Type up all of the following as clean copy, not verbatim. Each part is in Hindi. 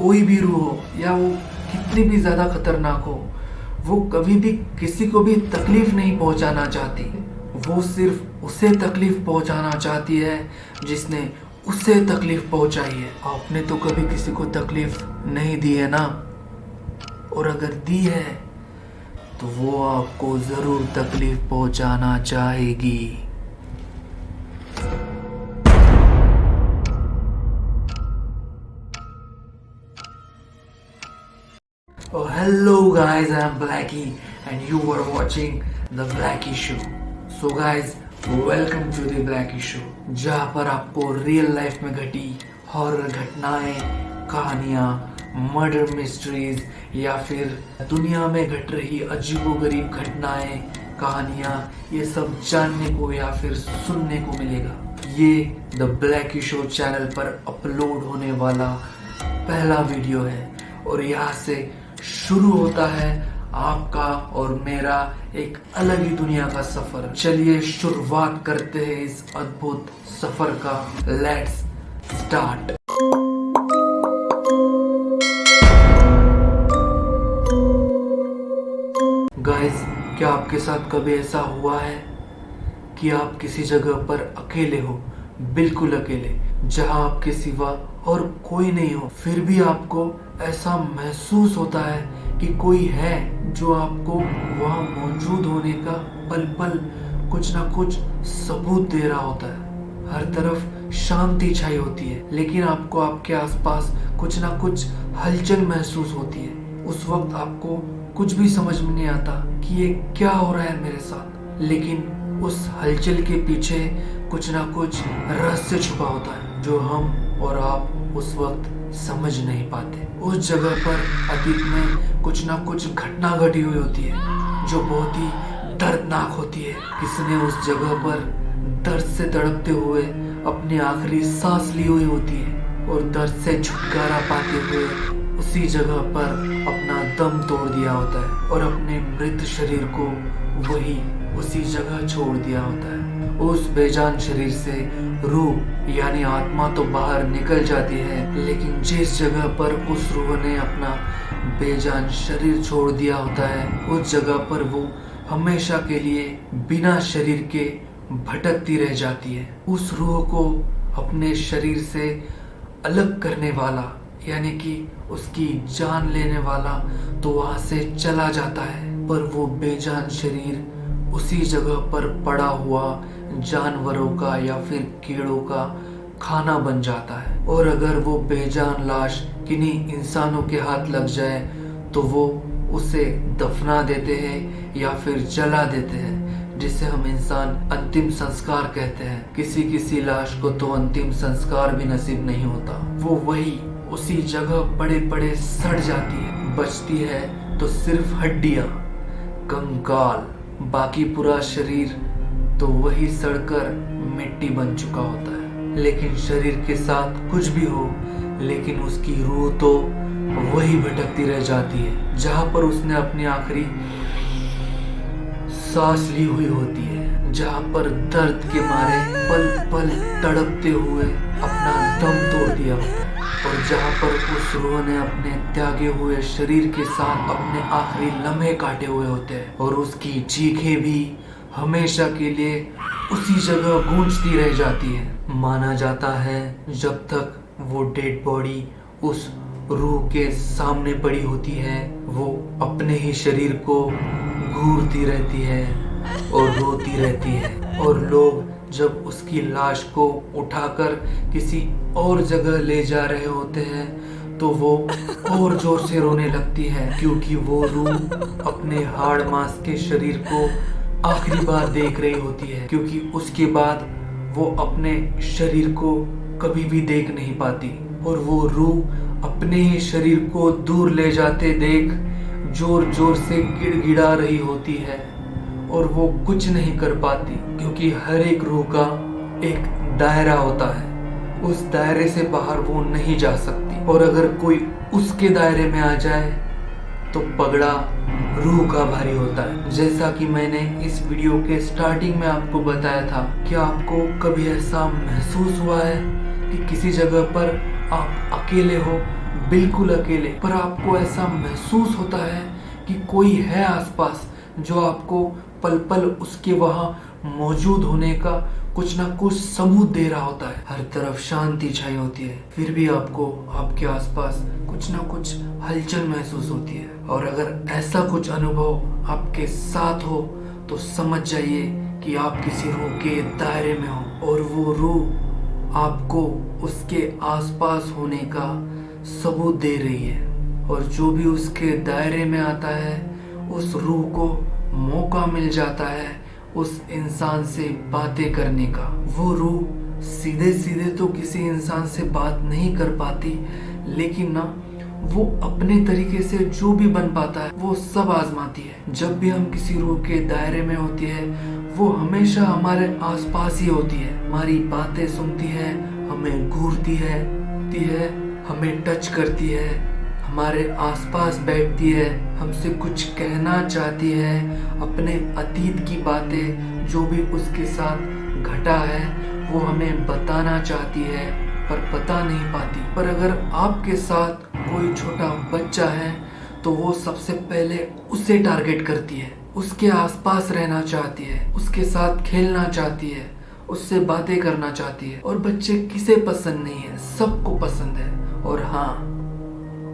कोई भी रूह हो या वो कितनी भी ज़्यादा खतरनाक हो, वो कभी भी किसी को भी तकलीफ नहीं पहुंचाना चाहती। वो सिर्फ उसे तकलीफ पहुंचाना चाहती है जिसने उसे तकलीफ पहुंचाई है। आपने तो कभी किसी को तकलीफ नहीं दी है ना, और अगर दी है तो वो आपको ज़रूर तकलीफ पहुंचाना चाहेगी। Oh, hello guys, I'm Blackie and you are watching The Blackie Show. So guys, welcome to The Blackie Show, जहाँ पर आपको रियल लाइफ में घटी हॉरर घटनाएं, कहानियाँ, मर्डर मिस्ट्रीज या फिर दुनिया में घट रही अजीबोगरीब घटनाएं, कहानियाँ, ये सब जानने को या फिर सुनने को मिलेगा। ये द ब्लैकी शो चैनल पर अपलोड होने वाला पहला वीडियो है और यहाँ से शुरू होता है आपका और मेरा एक अलग ही दुनिया का सफर। चलिए शुरुआत करते हैं इस अद्भुत सफर का। Let's start. गाइस, क्या आपके साथ कभी ऐसा हुआ है कि आप किसी जगह पर अकेले हो, बिल्कुल अकेले, जहां आपके सिवा और कोई नहीं हो, फिर भी आपको ऐसा महसूस होता है कि कोई है जो आपको वहां मौजूद होने का पल पल कुछ ना कुछ सबूत दे रहा होता है। हर तरफ शांति छाई होती है, लेकिन आपको आपके आसपास कुछ ना कुछ हलचल महसूस होती है। उस वक्त आपको कुछ भी समझ में नहीं आता कि ये क्या हो रहा है मेरे साथ, लेकिन उस हलचल के पीछे कुछ ना कुछ रहस्य छुपा होता है जो हम और आप उस वक्त समझ नहीं पाते। उस जगह पर अतीत में कुछ ना कुछ घटना घटी हुई होती है जो बहुत ही दर्दनाक होती है। किसने उस जगह पर दर्द से तड़पते हुए अपनी आखिरी सांस ली हुई होती है और दर्द से छुटकारा पाते हुए उसी जगह पर अपना दम तोड़ दिया होता है और अपने मृत शरीर को वही उसी जगह छोड़ दिया होता है। उस बेजान शरीर से रूह यानी आत्मा तो बाहर निकल जाती है, लेकिन जिस जगह पर उस रूह ने अपना बेजान शरीर छोड़ दिया होता है, उस जगह पर वो हमेशा के लिए बिना शरीर के भटकती रह जाती है। उस रूह को अपने शरीर से अलग करने वाला यानी कि उसकी जान लेने वाला तो वहां से चला जाता है, पर वो बेजान शरीर उसी जगह पर पड़ा हुआ जानवरों का या फिर कीड़ों का खाना बन जाता है। और अगर वो बेजान लाश किन्हीं इंसानों के हाथ लग जाए तो वो उसे दफना देते हैं या फिर जला देते हैं, जिसे हम इंसान अंतिम संस्कार कहते हैं। किसी किसी लाश को तो अंतिम संस्कार भी नसीब नहीं होता, वो वही उसी जगह पड़े पड़े सड़ जाती है। बचती है तो सिर्फ हड्डियां, कंकाल, बाकी पूरा शरीर तो वही सड़कर मिट्टी बन चुका होता है। लेकिन शरीर के साथ कुछ भी हो, लेकिन उसकी रूह तो वही भटकती रह जाती है जहां पर उसने अपनी आखिरी सांस ली हुई होती है, जहां पर दर्द के मारे पल पल तड़पते हुए अपना दम तोड़ दिया होता है, और जहां पर उस रूह ने अपने त्यागे हुए शरीर के साथ अपने आखिरी लम्हे काटे हुए होते हैं, और उसकी चीखें भी हमेशा के लिए उसी जगह गूंजती रह जाती है। माना जाता है जब तक वो डेड बॉडी उस रूह के सामने पड़ी होती है, वो अपने ही शरीर को घूरती रहती है और रोती रहती है, और लोग जब उसकी लाश को उठाकर किसी और जगह ले जा रहे होते हैं तो वो और जोर से रोने लगती है, क्योंकि वो रूह अपने हाड़ मांस के शरीर को आखिरी बार देख रही होती है, क्योंकि उसके बाद वो अपने शरीर को कभी भी देख नहीं पाती, और वो रूह अपने ही शरीर को दूर ले जाते देख जोर जोर से गिड़गिड़ा रही होती है, और वो कुछ नहीं कर पाती, क्योंकि हर एक रूह का एक दायरा होता है। उस दायरे से बाहर वो नहीं जा सकती, और अगर कोई उसके दायरे में आ जाए तो पगड़ा रूह का भारी होता है। जैसा कि मैंने इस वीडियो के स्टार्टिंग में आपको बताया था, क्या आपको कभी ऐसा महसूस हुआ है कि किसी जगह पर आप अकेले हो, बिल्कुल अकेले, पर आपको ऐसा महसूस होता है कि कोई है आसपास जो आपको पल पल उसके वहां मौजूद होने का कुछ ना कुछ सबूत दे रहा होता है। हर तरफ शांति छाई होती है, फिर भी आपको आपके आसपास कुछ ना कुछ हलचल महसूस होती है। और अगर ऐसा कुछ अनुभव आपके साथ हो तो समझ जाइए कि आप किसी रूह के दायरे में हो और वो रूह आपको उसके आसपास होने का सबूत दे रही है। और जो भी उसके दायरे में आता है उस रूह को मौका मिल जाता है उस इंसान से बातें करने का। वो रूह सीधे सीधे तो किसी इंसान से बात नहीं कर पाती, लेकिन ना वो अपने तरीके से जो भी बन पाता है वो सब आजमाती है। जब भी हम किसी रूह के दायरे में होती है वो हमेशा हमारे आसपास ही होती है, हमारी बातें सुनती है, हमें घूरती है, हमें टच करती है, हमारे आसपास बैठती है, हमसे कुछ कहना चाहती है, अपने अतीत की बातें जो भी उसके साथ घटा है वो हमें बताना चाहती है पर बता नहीं पाती। पर अगर आपके साथ कोई छोटा बच्चा है तो वो सबसे पहले उसे टारगेट करती है, उसके आसपास रहना चाहती है, उसके साथ खेलना चाहती है, उससे बातें करना चाहती है। और बच्चे किसे पसंद नहीं है, सबको पसंद है। और हाँ,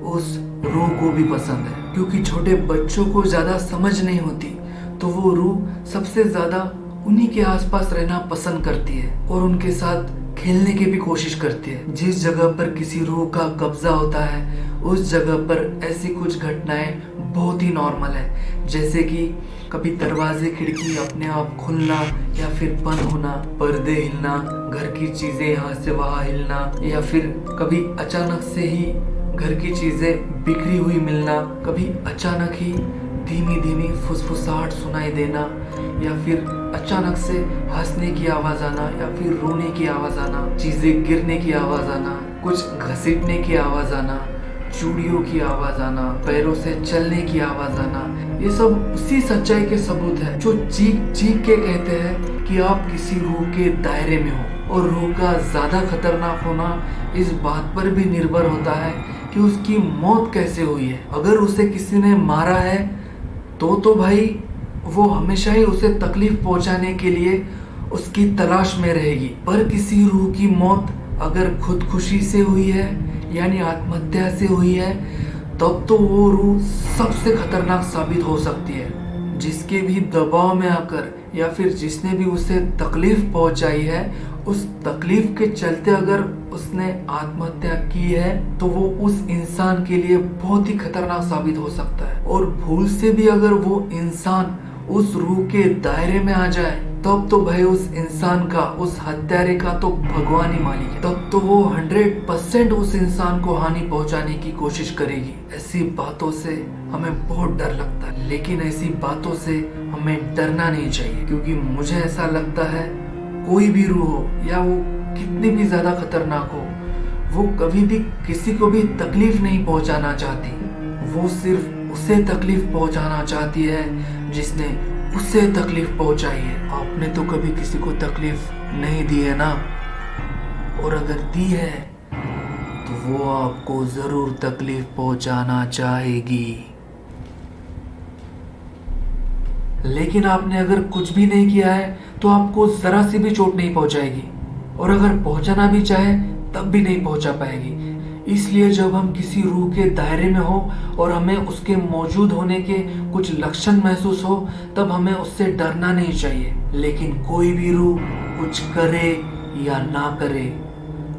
उस रूह को भी पसंद है, क्योंकि छोटे बच्चों को ज्यादा समझ नहीं होती तो वो रूह सबसे ज्यादा उन्हीं के आसपास रहना पसंद करती है और उनके साथ खेलने की भी कोशिश करती है। जिस जगह पर किसी रूह का कब्जा होता है उस जगह पर ऐसी कुछ घटनाएं बहुत ही नॉर्मल है, जैसे कि कभी दरवाजे खिड़की अपने आप खुलना या फिर बंद होना, पर्दे हिलना, घर की चीजें यहाँ से वहाँ हिलना, या फिर कभी अचानक से ही घर की चीजें बिखरी हुई मिलना, कभी अचानक ही धीमी धीमी फुसफुसाहट सुनाई देना, या फिर अचानक से हंसने की आवाज आना या फिर रोने की आवाज आना, चीजें गिरने की आवाज आना, कुछ घसीटने की आवाज आना, चूड़ियों की आवाज आना, पैरों से चलने की आवाज आना। ये सब उसी सच्चाई के सबूत है जो चीख चीख के कहते हैं कि आप किसी रूह के दायरे में हो। और रूह का ज्यादा खतरनाक होना इस बात पर भी निर्भर होता है कि उसकी मौत कैसे हुई है। अगर उसे किसी ने मारा है तो भाई वो हमेशा ही उसे तकलीफ पहुंचाने के लिए उसकी तलाश में रहेगी। पर किसी रूह की मौत अगर खुदकुशी से हुई है यानी आत्महत्या से हुई है तब तो वो रूह सबसे खतरनाक साबित हो सकती है। जिसके भी दबाव में आकर या फिर जिसने भी उसे तकलीफ पहुंचाई है उस तकलीफ के चलते अगर उसने आत्महत्या की है तो वो उस इंसान के लिए बहुत ही खतरनाक साबित हो सकता है। और भूल से भी अगर वो इंसान उस रूह के दायरे में आ जाए तब तो भाई उस इंसान का, उस हत्यारे का तो भगवान ही मालिक है। तब तो वो 100% उस इंसान को हानि पहुंचाने की कोशिश करेगी। ऐसी बातों से हमें बहुत डर लगता है, लेकिन ऐसी बातों से हमें डरना नहीं चाहिए, क्योंकि मुझे ऐसा लगता है कोई भी रूह हो या वो कितनी भी ज्यादा खतरनाक हो, वो कभी भी किसी को भी तकलीफ नहीं पहुंचाना चाहती। वो सिर्फ उसे तकलीफ पहुंचाना चाहती है जिसने उसे तकलीफ पहुंचाई है। आपने तो कभी किसी को तकलीफ नहीं दी है ना, और अगर दी है तो वो आपको जरूर तकलीफ पहुंचाना चाहेगी। लेकिन आपने अगर कुछ भी नहीं किया है तो आपको जरा सी भी चोट नहीं पहुंचाएगी, और अगर पहुंचाना भी चाहे तब भी नहीं पहुंचा पाएगी। इसलिए जब हम किसी रूह के दायरे में हो और हमें उसके मौजूद होने के कुछ लक्षण महसूस हो तब हमें उससे डरना नहीं चाहिए। लेकिन कोई भी रूह कुछ करे या ना करे,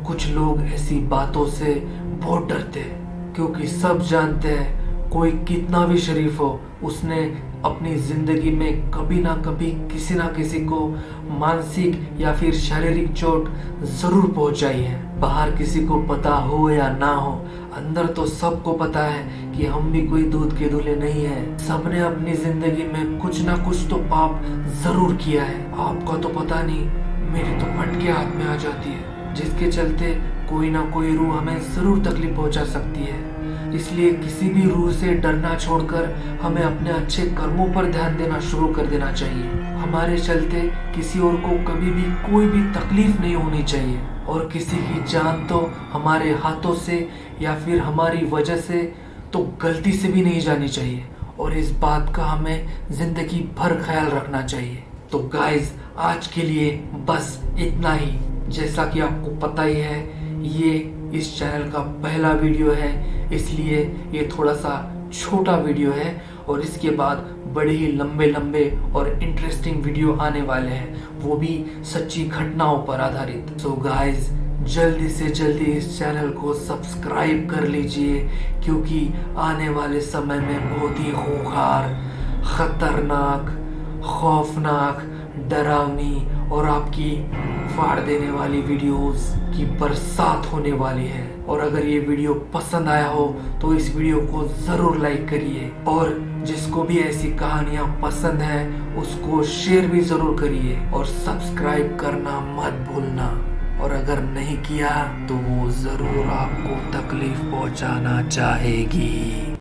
कुछ लोग ऐसी बातों से बहुत डरते हैं, क्योंकि सब जानते हैं कोई कितना भी शरीफ हो उसने अपनी जिंदगी में कभी ना कभी किसी ना किसी को मानसिक या फिर शारीरिक चोट जरूर पहुंचाई है। बाहर किसी को पता हो या ना हो, अंदर तो सबको पता है कि हम भी कोई दूध के धुले नहीं है। सबने अपनी जिंदगी में कुछ ना कुछ तो पाप जरूर किया है। आपका तो पता नहीं, मेरी तो मटके हाथ में आ जाती है, जिसके चलते कोई ना कोई रूह हमें जरूर तकलीफ पहुंचा सकती है। इसलिए किसी भी रूह से डरना छोड़कर हमें अपने अच्छे कर्मों पर ध्यान देना शुरू कर देना चाहिए। हमारे चलते किसी और को कभी भी कोई भी तकलीफ नहीं होनी चाहिए, और किसी की जान तो हमारे हाथों से या फिर हमारी वजह से तो गलती से भी नहीं जानी चाहिए, और इस बात का हमें जिंदगी भर ख्याल रखना चाहिए। तो गाइज आज के लिए बस इतना ही। जैसा कि आपको पता ही है, ये इस चैनल का पहला वीडियो है, इसलिए ये थोड़ा सा छोटा वीडियो है, और इसके बाद बड़े ही लंबे लंबे और इंटरेस्टिंग वीडियो आने वाले हैं, वो भी सच्ची घटनाओं पर आधारित। सो गाइज जल्दी से जल्दी इस चैनल को सब्सक्राइब कर लीजिए, क्योंकि आने वाले समय में बहुत ही खूंखार, खतरनाक, खौफनाक, डरावनी और आपकी फाड़ देने वाली वीडियोस की बरसात होने वाली है। और अगर ये वीडियो पसंद आया हो तो इस वीडियो को ज़रूर लाइक करिए, और जिसको भी ऐसी कहानियाँ पसंद हैं उसको शेयर भी ज़रूर करिए, और सब्सक्राइब करना मत भूलना। और अगर नहीं किया तो वो ज़रूर आपको तकलीफ पहुंचाना चाहेगी।